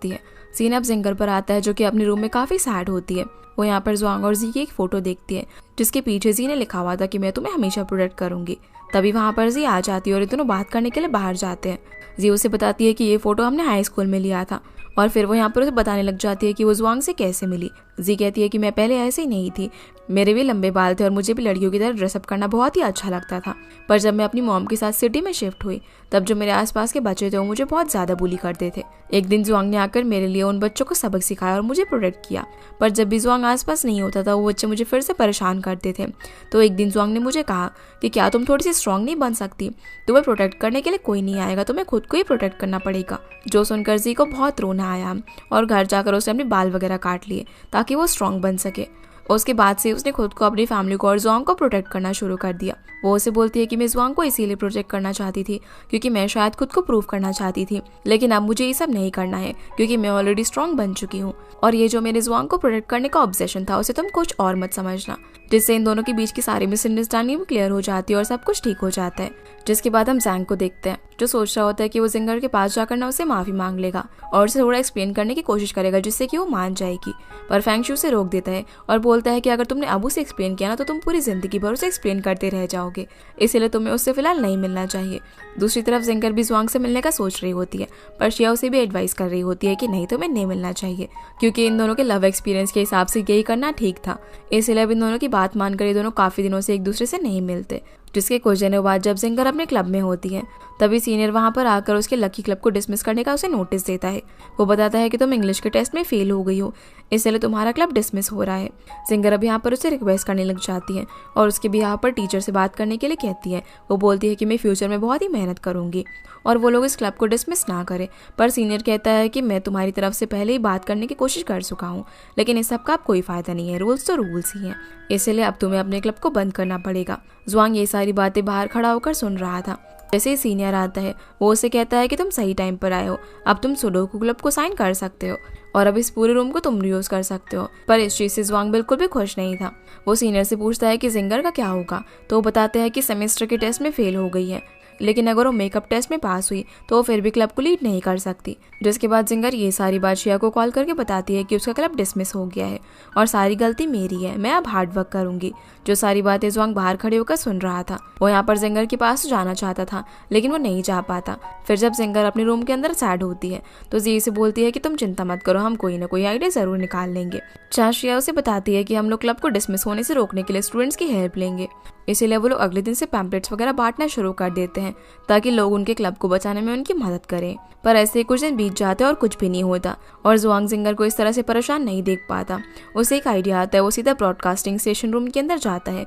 है। सीन अब जिंगर पर आता है जो कि अपने रूम में काफी सैड होती है। वो यहाँ पर जुआंग और जी की एक फोटो देखती है जिसके पीछे जी ने लिखा हुआ था कि मैं तुम्हें हमेशा प्रोटेक्ट करूंगी। तभी वहाँ पर जी आ जाती है और ये दोनों बात करने के लिए बाहर जाते हैं। जी उसे बताती है कि ये फोटो हमने हाई स्कूल में लिया था और फिर वो यहाँ पर उसे बताने लग जाती है कि वो जुआंग से कैसे मिली। जी कहती है कि मैं पहले ऐसे ही नहीं थी, मेरे भी लंबे बाल थे और मुझे भी लड़कियों की तरह ड्रेसअप करना बहुत ही अच्छा लगता था। पर जब मैं अपनी मॉम के साथ सिटी में शिफ्ट हुई तब जो मेरे आसपास के बच्चे थे वो मुझे बहुत ज़्यादा बुली करते थे। एक दिन जुआंग ने आकर मेरे लिए उन बच्चों को सबक सिखाया और मुझे प्रोटेक्ट किया। पर जब भी जुआंग आसपास नहीं होता था वो बच्चे मुझे फिर से परेशान करते थे। तो एक दिन जुआंग ने मुझे कहा कि क्या तुम थोड़ी सी स्ट्रांग नहीं बन सकती, तुम्हें प्रोटेक्ट करने के लिए कोई नहीं आएगा, तुम्हें खुद को ही प्रोटेक्ट करना पड़ेगा। जो सुनकर जी को बहुत रोना आया और घर जाकर उसने अपने बाल वगैरह काट लिए ताकि वो स्ट्रांग बन सके। उसके बाद से उसने खुद को, अपनी फैमिली को और जुआंग को प्रोटेक्ट करना शुरू कर दिया। वो उसे बोलती है कि मैं जुआंग को इसीलिए प्रोटेक्ट करना चाहती थी क्योंकि मैं शायद खुद को प्रूव करना चाहती थी, लेकिन अब मुझे ये सब नहीं करना है क्योंकि मैं ऑलरेडी स्ट्रांग बन चुकी हूँ। और ये जो मेरे जुआंग को प्रोटेक्ट करने का ऑब्सेशन था उसे तुम कुछ और मत समझना। जिससे इन दोनों के बीच की सारी मिसअंडरस्टैंडिंग क्लियर हो जाती है और सब कुछ ठीक हो जाता है। जिसके बाद हम जैंग को देखते हैं जो सोच रहा होता है कि वो जिंगर के पास जाकर ना उसे माफी मांग लेगा और उसे थोड़ा एक्सप्लेन करने की कोशिश करेगा जिससे कि वो मान जाएगी। पर फेंगशू उसे रोक देता है और बोलता है कि अगर तुमने अब उसे एक्सप्लेन किया ना तो तुम पूरी जिंदगी भर उसे एक्सप्लेन करते रह जाओगे, इसीलिए तुम्हें उससे फिलहाल नहीं मिलना चाहिए। दूसरी तरफ जिंगर भी जुआंग से मिलने का सोच रही होती है पर शिया उसे भी एडवाइस कर रही होती है कि नहीं, तुम्हें नहीं मिलना चाहिए क्योंकि इन दोनों के लव एक्सपीरियंस के हिसाब से यही करना ठीक था। इसलिए अब इन दोनों की बात मानकर ये दोनों काफी दिनों से एक दूसरे से नहीं मिलते। जिसके कुछ दिनों बाद जब जिंगर अपने क्लब में होती है तभी सीनियर वहां पर आकर उसके लकी क्लब को डिसमिस करने का उसे नोटिस देता है। वो बताता है कि तुम इंग्लिश के टेस्ट में फेल हो गई हो, इसलिए तुम्हारा क्लब डिसमिस हो रहा है। जिंगर अब यहाँ पर उसे रिक्वेस्ट करने लग जाती है और उसके भी यहाँ पर टीचर से बात करने के लिए कहती है। वो बोलती है कि मैं फ्यूचर में बहुत ही मेहनत करूंगी और वो लोग इस क्लब को डिसमिस ना करें। पर सीनियर कहता है कि मैं तुम्हारी तरफ से पहले ही बात करने की कोशिश कर चुका हूँ, लेकिन इस सब का अब कोई फायदा नहीं है, रूल्स तो रूल्स ही हैं, इसलिए अब तुम्हें अपने क्लब को बंद करना पड़ेगा। जुआंग ये सारी बातें बाहर खड़ा होकर सुन रहा था। जैसे ही सीनियर आता है वो उसे कहता है कि तुम सही टाइम पर आए हो, अब तुम सुडोकू क्लब को साइन कर सकते हो और अब इस पूरे रूम को तुम यूज कर सकते हो। पर इस चीज से जुआंग बिल्कुल भी खुश नहीं था। वो सीनियर से पूछता है कि जिंगर का क्या होगा, तो वो बताते हैं कि सेमेस्टर के टेस्ट में फेल हो गई है, लेकिन अगर वो मेकअप टेस्ट में पास हुई तो वो फिर भी क्लब को लीड नहीं कर सकती। जिसके बाद जिंगर ये सारी बात शिया को कॉल करके बताती है कि उसका क्लब डिसमिस हो गया है और सारी गलती मेरी है, मैं अब हार्ड वर्क करूंगी। जो सारी बातें जुआंग बाहर खड़े होकर सुन रहा था। वो यहाँ पर जिंगर के पास जाना चाहता था लेकिन वो नहीं जा पाता। फिर जब जिंगर अपने रूम के अंदर सैड होती है तो जी से बोलती है कि तुम चिंता मत करो, हम कोई ना कोई आइडिया जरूर निकाल लेंगे। जहाँ शिया उसे बताती है कि हम लोग क्लब को डिसमिस होने से रोकने के लिए स्टूडेंट्स की हेल्प लेंगे, इसीलिए वो लोग अगले दिन से पैम्पलेट्स वगैरह बांटना शुरू कर देते हैं ताकि लोग उनके क्लब को बचाने में उनकी मदद करें। पर ऐसे कुछ दिन बीत जाते और कुछ भी नहीं होता और जुआंग जिंगर को इस तरह से परेशान नहीं देख पाता। उसे एक आइडिया आता है, वो सीधा ब्रॉडकास्टिंग स्टेशन रूम के अंदर जाता है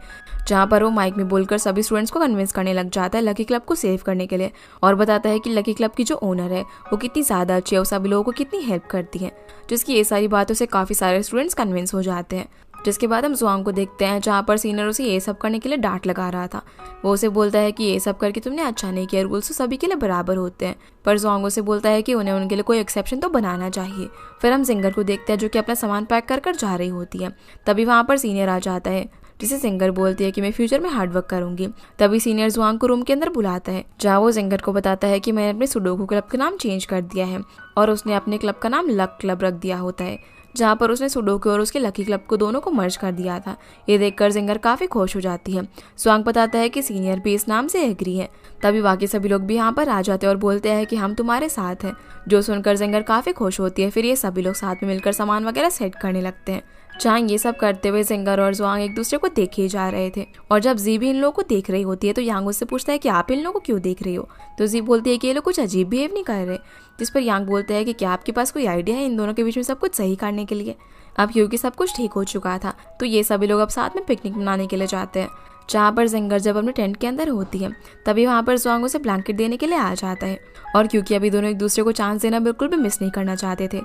जहाँ पर वो माइक में बोलकर सभी स्टूडेंट्स को कन्विंस करने लग जाता है लकी क्लब को सेव करने के लिए और बताता है कि लकी क्लब की जो ओनर है वो कितनी ज़्यादा अच्छी है, वो सभी लोगों को कितनी हेल्प करती है। जिसकी ये सारी बातों से काफ़ी सारे स्टूडेंट्स कन्विंस हो जाते हैं। जिसके बाद हम जुआंग को देखते हैं जहाँ पर सीनियर उसे ये सब करने के लिए डांट लगा रहा था। वो उसे बोलता है कि ये सब करके तुमने अच्छा नहीं किया, रूल्स तो सभी के लिए बराबर होते हैं। पर जुआंग उसे बोलता है कि उन्हें उनके लिए कोई एक्सेप्शन तो बनाना चाहिए। फिर हम जिंगर को देखते हैं जो कि अपना सामान पैक कर कर जा रही होती है। तभी वहाँ पर सीनियर आ जाता है जिसे जिंगर बोलती है कि मैं फ्यूचर में हार्ड वर्क करूंगी। तभी सीनियर जुआंग को रूम के अंदर बुलाता है जहाँ वो जिंगर को बताता है कि मैंने अपने सुडोकू क्लब का नाम चेंज कर दिया है और उसने अपने क्लब का नाम लक क्लब रख दिया होता है, जहाँ पर उसने सुडोकू और उसके लकी क्लब को दोनों को मर्ज कर दिया था। ये देखकर जिंगर काफी खुश हो जाती है। जुआंग बताता है कि सीनियर भी इस नाम से एग्री है। तभी बाकी सभी लोग भी यहाँ पर आ जाते हैं और बोलते हैं कि हम तुम्हारे साथ हैं। जो सुनकर जिंगर काफी खुश होती है। फिर ये सभी लोग साथ में मिलकर सामान वगैरह सेट करने लगते हैं। जहाँ ये सब करते हुए जिंगर और जुआंग एक दूसरे को देखे जा रहे थे और जब जी भी इन लोगों को देख रही होती है तो यांग उससे पूछता है कि आप इन लोगों को क्यों देख रही हो। तो जी बोलती है कि ये लोग कुछ अजीब बिहेव नहीं कर रहे। जिस पर यांग बोलता है कि क्या आपके पास कोई आइडिया है इन दोनों के बीच में सब कुछ सही करने के लिए। अब क्योंकि सब कुछ ठीक हो चुका था तो ये सभी लोग अब साथ में पिकनिक मनाने के लिए जाते हैं। जहाँ पर जिंगर जब अपने टेंट के अंदर होती है तभी वहाँ पर जुआंग उसे ब्लैंकेट देने के लिए आ जाता है और क्योंकि अभी दोनों एक दूसरे को चांस देना बिल्कुल भी मिस नहीं करना चाहते थे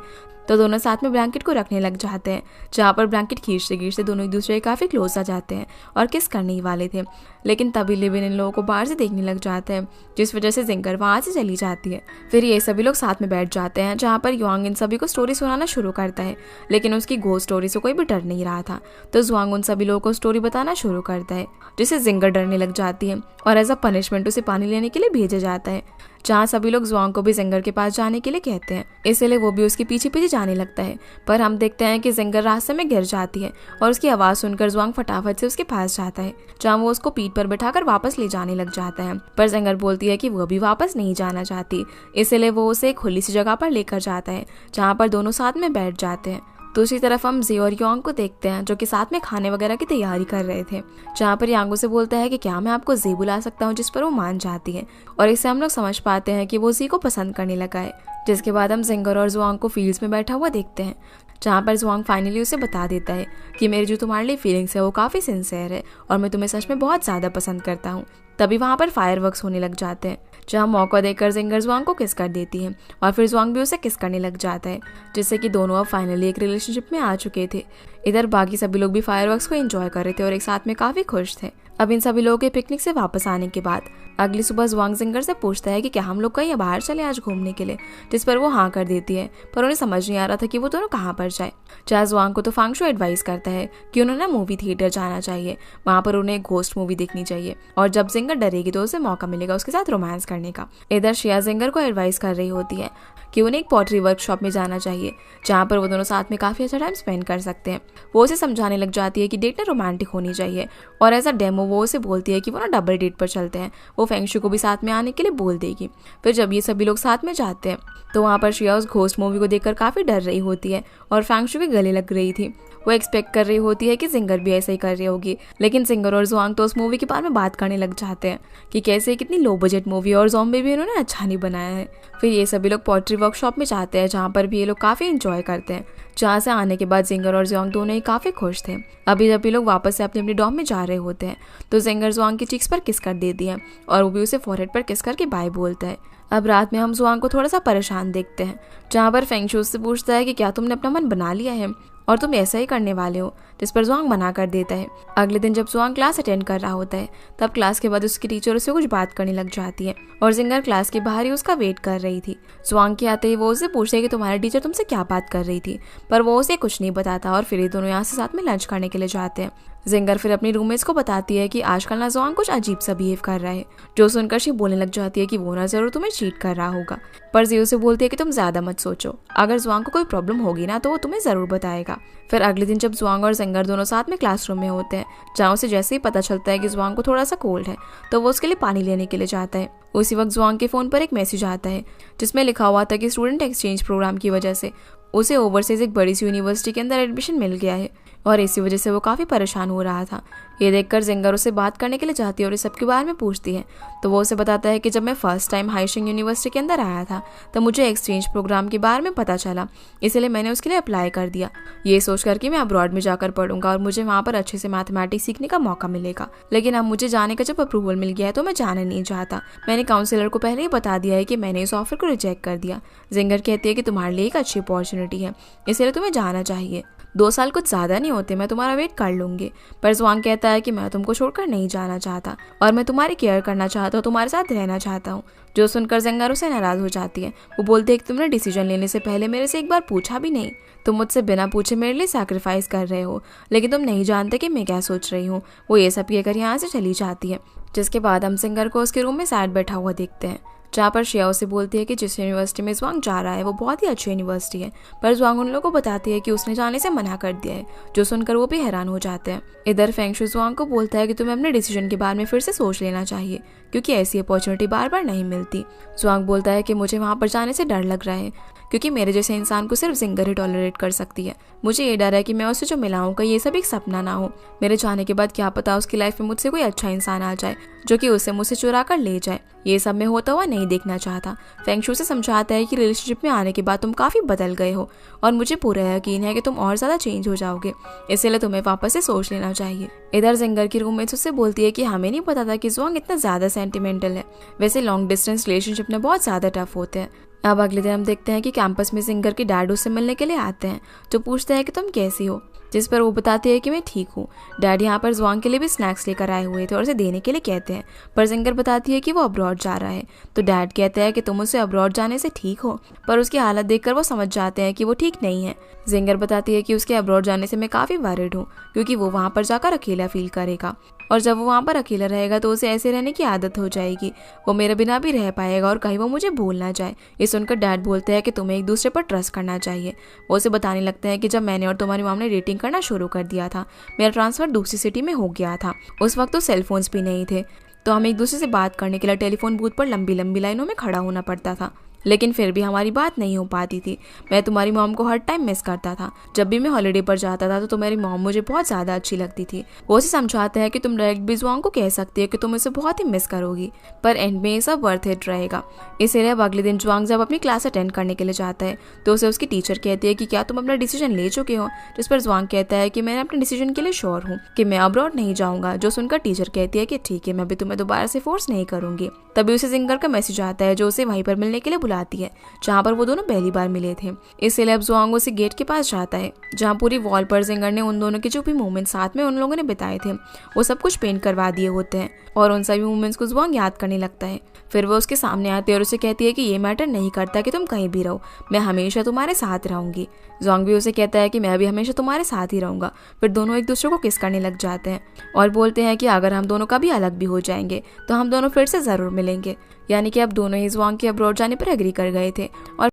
तो दोनों साथ में ब्लैंकेट को रखने लग जाते हैं। जहाँ पर ब्लैंकेट खींचते खींचते दोनों एक दूसरे के काफ़ी क्लोज आ जाते हैं और किस करने ही वाले थे, लेकिन तभी लिविन इन लोगों को बाहर से देखने लग जाता है जिस वजह से जिंगर वहाँ से चली जाती है। फिर ये सभी लोग साथ में बैठ जाते हैं जहाँ पर युआंग इन सभी को स्टोरी सुनाना शुरू करता है, लेकिन उसकी घोस्ट स्टोरी से कोई भी डर नहीं रहा था तो जुआंग उन सभी लोगों को स्टोरी बताना शुरू करता है जिससे जिंगर डरने लग जाती है और एज अ पनिशमेंट उसे पानी लेने के लिए भेजा जाता है। जहाँ सभी लोग जुआंग को भी जिंगर के पास जाने के लिए कहते हैं, इसलिए वो भी उसके पीछे पीछे जाने लगता है। पर हम देखते हैं कि जिंगर रास्ते में गिर जाती है और उसकी आवाज़ सुनकर जुआंग फटाफट से उसके पास जाता है, जहाँ वो उसको पीठ पर बैठाकर वापस ले जाने लग जाता है। पर जिंगर बोलती है कि वो भी वापस नहीं जाना चाहती, इसलिए वो उसे एक खुली सी जगह पर लेकर जाता है, जहाँ पर दोनों साथ में बैठ जाते हैं। दूसरी तरफ हम जी और योंग को देखते हैं, जो कि साथ में खाने वगैरह की तैयारी कर रहे थे, जहाँ पर यांग से बोलता है कि क्या मैं आपको जी बुला सकता हूँ, जिस पर वो मान जाती है। और इससे हम लोग समझ पाते हैं कि वो जी को पसंद करने लगा है। जिसके बाद हम जिंगर और जुआंग को फील्ड्स में बैठा हुआ देखते हैं, जहाँ पर जुआंग फाइनली उसे बता देता है कि मेरी जो तुम्हारे लिए फीलिंग्स है वो काफ़ी सिंसियर है और मैं तुम्हें सच में बहुत ज़्यादा पसंद करता हूँ। तभी वहाँ पर फायरवर्क्स होने लग जाते हैं, जहाँ मौका देकर जिंगर जुआंग को किस कर देती है और फिर जुआंग भी उसे किस करने लग जाता है, जिससे कि दोनों अब फाइनली एक रिलेशनशिप में आ चुके थे। इधर बाकी सभी लोग भी फायरवर्क्स को एंजॉय कर रहे थे और एक साथ में काफ़ी खुश थे। अब इन सभी लोगों के पिकनिक से वापस आने के बाद अगली सुबह जुआंग जिंगर से पूछता है कि क्या हम लोग कहीं बाहर चले आज घूमने के लिए, जिस पर वो हाँ कर देती है। पर उन्हें समझ नहीं आ रहा था कि वो दोनों कहाँ पर जाए। जहाँ जुआंग को तो फांगशु एडवाइस करता है कि उन्हें मूवी थिएटर जाना चाहिए, वहाँ पर उन्हें घोस्ट मूवी देखनी चाहिए और जब जिंगर डरेगी तो उसे मौका मिलेगा उसके साथ रोमांस करने का। इधर श्रेया जिंगर को एडवाइस कर रही होती है कि उन्हें एक पॉटरी वर्कशॉप में जाना चाहिए, जहाँ पर वो दोनों साथ में काफ़ी अच्छा टाइम स्पेंड कर सकते हैं। वो उसे समझाने लग जाती है कि डेट ना रोमांटिक होनी चाहिए और एज अ डेमो वो उसे बोलती है कि वो ना डबल डेट पर चलते हैं, वो फेंगशु को भी साथ में आने के लिए बोल देगी। फिर जब ये सभी लोग साथ में जाते हैं तो वहाँ पर श्रेया उस घोस्ट मूवी को देखकर काफ़ी डर रही होती है और फेंगशु के गले लग रही थी। वो एक्सपेक्ट कर रही होती है कि जिंगर भी ऐसा ही कर रही होगी, लेकिन जिंगर और जुआंग तो उस मूवी के बारे में बात करने लग जाते हैं कि कैसे कितनी लो बजट मूवी और ज़ॉम्बी भी इन्होंने अच्छा नहीं बनाया है। फिर ये सभी लोग पॉटरी वर्कशॉप में जाते हैं, जहाँ पर भी ये लोग काफ़ी इंजॉय करते हैं। जहाँ से आने के बाद जिंगर और जुआंग दोनों ही काफ़ी खुश थे। अभी जब ये लोग वापस से अपने अपने डॉम में जा रहे होते हैं तो जिंगर जुआंग की चीक्स पर किस कर देती है और वो भी उसे फॉरहेड पर किस करके बाय बोलता है। अब रात में हम जुआंग को थोड़ा सा परेशान देखते हैं, जहाँ पर फेंगशु से पूछता है कि क्या तुमने अपना मन बना लिया है और तुम ऐसा ही करने वाले हो, जिस पर जुआंग मना कर देता है। अगले दिन जब जुआंग क्लास अटेंड कर रहा होता है तब क्लास के बाद उसकी टीचर उससे कुछ बात करने लग जाती है और जिंगर क्लास के बाहर ही उसका वेट कर रही थी। जुआंग के आते ही वो उससे पूछते कि तुम्हारी टीचर तुमसे क्या बात कर रही थी, पर वो उसे कुछ नहीं बताता और फिर ये दोनों यहाँ से साथ में लंच करने के लिए जाते हैं। जिंगर फिर अपनी रूममेट्स को बताती है कि आजकल ना जुआंग कुछ अजीब सा बिहेव कर रहा है, जो सुनकर शी बोलने लग जाती है कि वो ना जरूर तुम्हें चीट कर रहा होगा। पर जी उसे बोलती है कि तुम ज्यादा मत सोचो, अगर जुआंग को कोई प्रॉब्लम होगी ना तो वो तुम्हें जरूर बताएगा। फिर अगले दिन जब जुआंग और जिंगर दोनों साथ में क्लासरूम में होते हैं, जहाँ उसे जैसे ही पता चलता है कि जुआंग को थोड़ा सा कोल्ड है तो वो उसके लिए पानी लेने के लिए जाता है। उसी वक्त जुआंग के फोन पर एक मैसेज आता है जिसमें लिखा हुआ था कि स्टूडेंट एक्सचेंज प्रोग्राम की वजह से उसे ओवरसीज एक बड़ी सी यूनिवर्सिटी के अंदर एडमिशन मिल गया है और इसी वजह से वो काफ़ी परेशान हो रहा था। ये देखकर जिंगर उसे बात करने के लिए जाती है और इस सब के बारे में पूछती है तो वो उसे बताता है कि जब मैं फर्स्ट टाइम हाइशिंग यूनिवर्सिटी के अंदर आया था तो मुझे एक्सचेंज प्रोग्राम के बारे में पता चला, इसलिए मैंने उसके लिए अप्लाई कर दिया, ये सोच कर कि मैं अब्रॉड में जाकर पढ़ूंगा और मुझे वहाँ पर अच्छे से मैथमेटिक्स सीखने का मौका मिलेगा। लेकिन अब मुझे जाने का जब अप्रूवल मिल गया है तो मैं जाना नहीं चाहता। मैंने काउंसलर को पहले ही बता दिया है कि मैंने इस ऑफर को रिजेक्ट कर दिया। जिंगर कहती है कि तुम्हारे लिए एक अच्छी अपॉर्चुनिटी है, इसलिए तुम्हें जाना चाहिए। 2 साल कुछ ज़्यादा नहीं होते, मैं तुम्हारा वेट कर लूंगी। पर जुआंग कहता है कि मैं तुमको छोड़कर नहीं जाना चाहता और मैं तुम्हारी केयर करना चाहता हूँ, तुम्हारे साथ रहना चाहता हूँ। जो सुनकर जिंगर उसे नाराज़ हो जाती है। वो बोलती है कि तुमने डिसीजन लेने से पहले मेरे से एक बार पूछा भी नहीं, तुम मुझसे बिना पूछे मेरे लिए सैक्रिफाइस कर रहे हो, लेकिन तुम नहीं जानते कि मैं क्या सोच रही हूँ। वो ये सब कहकर यहाँ से चली जाती है। जिसके बाद हम जिंगर को उसके रूम में सैड बैठा हुआ देखते हैं, जहाँ पर श्रेया उसे बोलती है कि जिस यूनिवर्सिटी में जुआंग जा रहा है वो बहुत ही अच्छी यूनिवर्सिटी है, पर जुआंग उन लोगों को बताती है कि उसने जाने से मना कर दिया है, जो सुनकर वो भी हैरान हो जाते हैं। इधर फेंगशु जुआंग को बोलता है कि तुम्हें अपने डिसीजन के बारे में फिर से सोच लेना चाहिए, क्योंकि ऐसी अपॉर्चुनिटी बार बार नहीं मिलती। जुआंग बोलता है कि मुझे वहाँ पर जाने से डर लग रहा है, क्योंकि मेरे जैसे इंसान को सिर्फ जिंगर ही टॉलरेट कर सकती है। मुझे ये डर है कि मैं उससे जो मिलाऊं का ये सब एक सपना ना हो। मेरे जाने के बाद क्या पता उसकी लाइफ में मुझसे कोई अच्छा इंसान आ जाए जो कि उसे मुझसे चुरा कर ले जाए। ये सब मैं होता हुआ नहीं देखना चाहता। फेंगशु से समझाता है कि रिलेशनशिप में आने के बाद तुम काफ़ी बदल गए हो और मुझे पूरा यकीन है कि तुम और ज़्यादा चेंज हो जाओगे, इसलिए तुम्हें वापस से सोच लेना चाहिए। इधर जिंगर की रूममेट्स उससे बोलती है कि हमें नहीं पता था कि जुआंग इतना ज़्यादा सेंटिमेंटल है। वैसे लॉन्ग डिस्टेंस रिलेशनशिप में बहुत ज़्यादा टफ होते हैं। अब अगले दिन हम देखते हैं कि कैंपस में जिंगर के डैड उससे मिलने के लिए आते हैं, जो पूछते हैं कि तुम कैसी हो, जिस पर वो बताती है कि मैं ठीक हूँ। डैड यहाँ पर जुआंग के लिए भी स्नैक्स लेकर आए हुए थे और उसे देने के लिए कहते हैं, पर जिंगर बताती है कि वो अब्रॉड जा रहा है। तो डैड कहते हैं कि तुम उसे अब्रॉड जाने से ठीक हो, पर उसकी हालत देखकर वो समझ जाते हैं कि वो ठीक नहीं है। जिंगर बताती है कि उसके अब्रॉड जाने से मैं काफ़ी वरिड हूँ, क्योंकि वो वहाँ पर जाकर अकेला फील करेगा। और जब वो वहाँ पर अकेला रहेगा तो उसे ऐसे रहने की आदत हो जाएगी, वो मेरे बिना भी रह पाएगा और कहीं वो मुझे भूल ना जाए। ये सुनकर डैड बोलते हैं कि तुम्हें एक दूसरे पर ट्रस्ट करना चाहिए। वो उसे बताने लगते हैं कि जब मैंने और तुम्हारी मॉम ने डेटिंग करना शुरू कर दिया था, मेरा ट्रांसफ़र दूसरी सिटी में हो गया था। उस वक्त तो सेलफोन्स भी नहीं थे, तो हमें एक दूसरे से बात करने के लिए टेलीफोन बूथ पर लंबी लंबी लाइनों में खड़ा होना पड़ता था, लेकिन फिर भी हमारी बात नहीं हो पाती थी। मैं तुम्हारी मॉम को हर टाइम मिस करता था। जब भी मैं हॉलिडे पर जाता था तो तुम्हारी मॉम मुझे बहुत ज़्यादा अच्छी लगती थी। वो उसे समझाते हैं कि तुम डायरेक्ट भी जुआंग को कह सकती है कि तुम उसे बहुत ही मिस करोगी, पर एंड में ये सब वर्थ इट रहेगा। इसलिए अब अगले दिन जुआंग जब अपनी क्लास अटेंड करने के लिए जाता है तो उसे उसकी टीचर कहती है कि क्या तुम अपना डिसीजन ले चुके हो, जिस पर जुआंग कहता है कि मैंने अपने डिसीजन के लिए श्योर हूँ कि मैं अब्रॉड नहीं जाऊँगा। जो सुनकर टीचर कहती है कि ठीक है, मैं भी तुम्हें दोबारा से फोर्स नहीं करूँगी। तभी उसे जिंगर का मैसेज आता है जो उसे वहीं पर मिलने के लिए बुलाती है जहाँ पर वो दोनों पहली बार मिले थे। इसलिए अब जुआंग उसे गेट के पास जाता है जहाँ पूरी वॉल पर जिंगर ने उन दोनों के जो भी मोमेंट साथ में उन लोगों ने बिताए थे वो सब कुछ पेंट करवा दिए होते हैं और उन सभी मोमेंट्स को जुआंग याद करने लगता है। फिर वो उसके सामने आती है और उसे कहती है कि ये मैटर नहीं करता कि तुम कहीं भी रहो, मैं हमेशा तुम्हारे साथ रहूंगी। जुआंग भी उसे कहता है कि मैं भी हमेशा तुम्हारे साथ ही रहूंगा। फिर दोनों एक दूसरे को किस करने लग जाते हैं और बोलते हैं कि अगर हम दोनों कभी अलग भी हो जाएंगे तो हम दोनों फिर से ज़रूर मिलेंगे। यानी कि अब दोनों ही जुआंग के अब्रॉड जाने पर एग्री कर गए थे और